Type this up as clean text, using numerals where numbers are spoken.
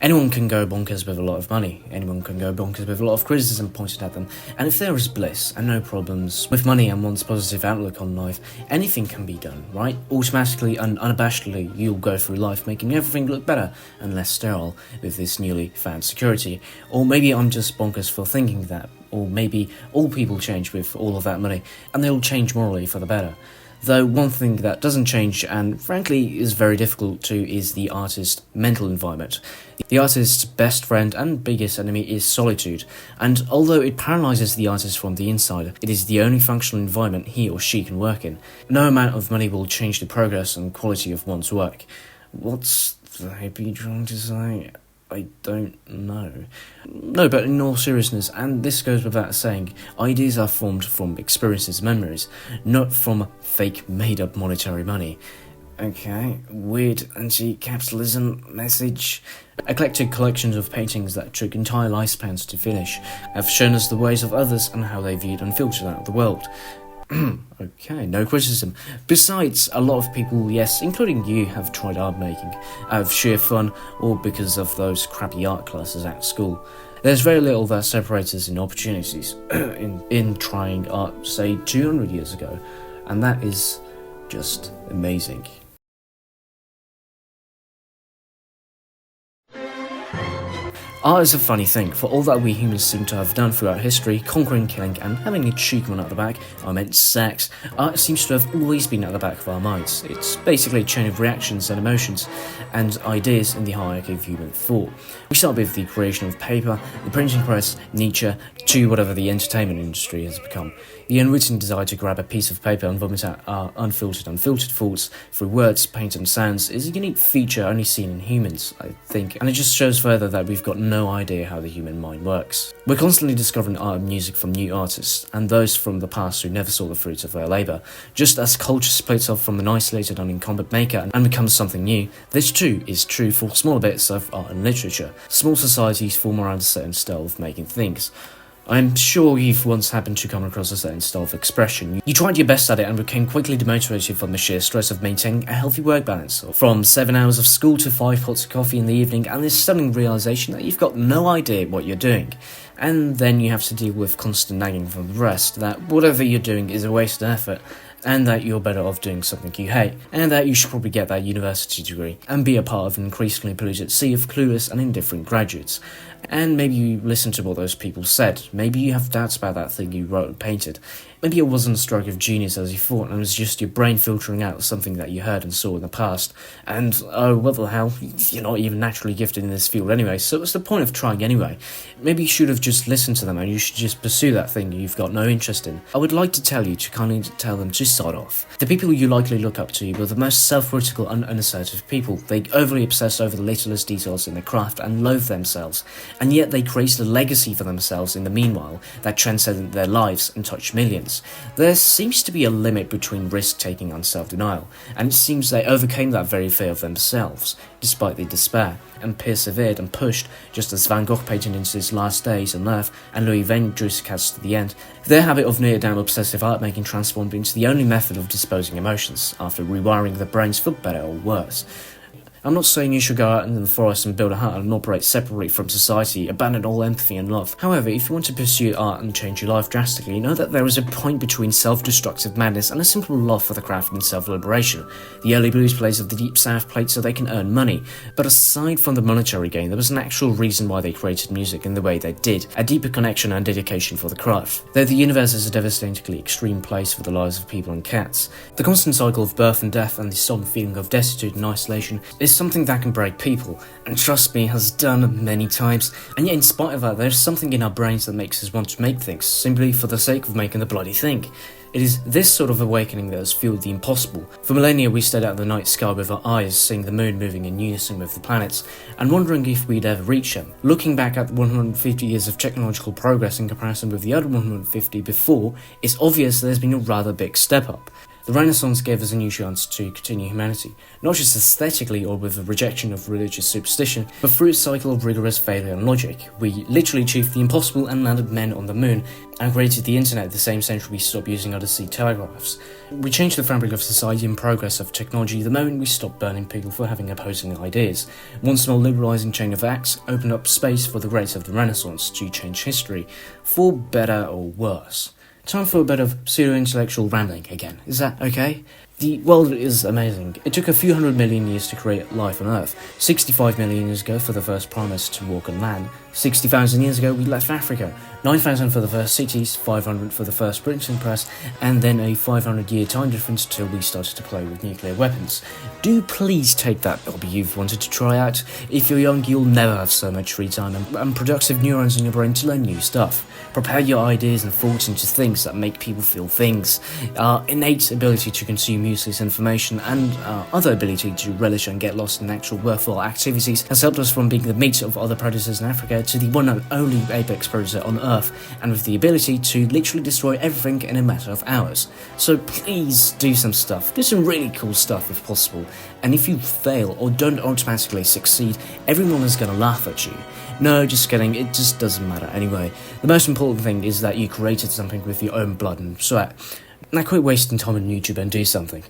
Anyone can go bonkers with a lot of money. Anyone can go bonkers with a lot of criticism pointed at them. And if there is bliss and no problems with money and one's positive outlook on life, anything can be done, right? Automatically and unabashedly, you'll go through life making everything look better and less sterile with this newly found security. Or maybe I'm just bonkers for thinking that. Or maybe all people change with all of that money, and they'll change morally for the better. Though one thing that doesn't change, and frankly is very difficult to, is the artist's mental environment. The artist's best friend and biggest enemy is solitude, and although it paralyses the artist from the inside, it is the only functional environment he or she can work in. No amount of money will change the progress and quality of one's work. What's the hippie trying to say? I don't know. No, but in all seriousness, and this goes without saying, ideas are formed from experiences and memories, not from fake made-up monetary money. Okay, weird anti-capitalism message. Eclectic collections of paintings that took entire lifespans to finish have shown us the ways of others and how they viewed and filtered out the world. Okay, no criticism. Besides, a lot of people, yes, including you, have tried art making out of sheer fun or because of those crappy art classes at school. There's very little that separates us in opportunities in trying art, say, 200 years ago, and that is just amazing. Art is a funny thing. For all that we humans seem to have done throughout history, conquering, killing, and having a achievement at the back, I meant sex, art seems to have always been at the back of our minds. It's basically a chain of reactions and emotions, and ideas in the hierarchy of human thought. We start with the creation of paper, the printing press, Nietzsche, to whatever the entertainment industry has become. The unwritten desire to grab a piece of paper and vomit out our unfiltered thoughts through words, paint and sounds is a unique feature only seen in humans, I think, and it just shows further that we've got no idea how the human mind works. We're constantly discovering art and music from new artists, and those from the past who never saw the fruits of their labour. Just as culture splits off from an isolated and incumbent maker and becomes something new, this too is true for smaller bits of art and literature. Small societies form around a certain style of making things. I'm sure you've once happened to come across a certain style of expression. You tried your best at it and became quickly demotivated from the sheer stress of maintaining a healthy work balance. From 7 hours of school to 5 pots of coffee in the evening, and this stunning realisation that you've got no idea what you're doing. And then you have to deal with constant nagging from the rest that whatever you're doing is a waste of effort, and that you're better off doing something you hate, and that you should probably get that university degree, and be a part of an increasingly polluted sea of clueless and indifferent graduates. And maybe you listen to what those people said, maybe you have doubts about that thing you wrote and painted, maybe it wasn't a stroke of genius as you thought, and it was just your brain filtering out something that you heard and saw in the past, and oh, what the hell, you're not even naturally gifted in this field anyway, so what's the point of trying anyway? Maybe you should have just listened to them, and you should just pursue that thing you've got no interest in. I would like to tell you to kindly tell them to start off. The people you likely look up to were the most self-critical and unassertive people. They overly obsess over the littlest details in their craft and loathe themselves, and yet they created a legacy for themselves in the meanwhile that transcended their lives and touched millions. There seems to be a limit between risk-taking and self-denial, and it seems they overcame that very fear of themselves, despite their despair, and persevered and pushed, just as Van Gogh painted into his last days on earth and Louis Vain drew his cats to the end. Their habit of near-down obsessive art-making transformed into the only method of disposing emotions, after rewiring their brains for better or worse. I'm not saying you should go out into the forest and build a hut and operate separately from society, abandon all empathy and love. However, if you want to pursue art and change your life drastically, know that there is a point between self-destructive madness and a simple love for the craft and self-liberation. The early blues players of the Deep South played so they can earn money, but aside from the monetary gain, there was an actual reason why they created music in the way they did, a deeper connection and dedication for the craft. Though the universe is a devastatingly extreme place for the lives of people and cats, the constant cycle of birth and death and the solemn feeling of destitute and isolation is something that can break people, and trust me, has done many times, and yet in spite of that, there's something in our brains that makes us want to make things, simply for the sake of making the bloody thing. It is this sort of awakening that has fueled the impossible. For millennia we stared at the night sky with our eyes, seeing the moon moving in unison with the planets, and wondering if we'd ever reach them. Looking back at 150 years of technological progress in comparison with the other 150 before, it's obvious there's been a rather big step up. The Renaissance gave us a new chance to continue humanity, not just aesthetically or with a rejection of religious superstition, but through a cycle of rigorous failure and logic. We literally achieved the impossible and landed men on the moon, and created the internet the same century we stopped using undersea telegraphs. We changed the fabric of society and progress of technology the moment we stopped burning people for having opposing ideas. One small liberalising chain of acts opened up space for the greats of the Renaissance to change history, for better or worse. Time for a bit of pseudo-intellectual rambling again, is that okay? The world is amazing. It took a few 100 million years to create life on Earth. 65 million years ago for the first primates to walk on land. 60,000 years ago we left Africa. 9,000 for the first cities, 500 for the first printing press, and then a 500-year time difference till we started to play with nuclear weapons. Do please take that hobby you've wanted to try out. If you're young, you'll never have so much free time and productive neurons in your brain to learn new stuff. Prepare your ideas and thoughts into things that make people feel things. Our innate ability to consume useless information and our other ability to relish and get lost in actual worthwhile activities has helped us from being the meat of other predators in Africa to the one and only apex predator on Earth, and with the ability to literally destroy everything in a matter of hours. So please do some stuff. Do some really cool stuff if possible. And if you fail or don't automatically succeed, everyone is going to laugh at you. No, just kidding, it just doesn't matter anyway. The most important thing is that you created something with your own blood and sweat. Now quit wasting time on YouTube and do something.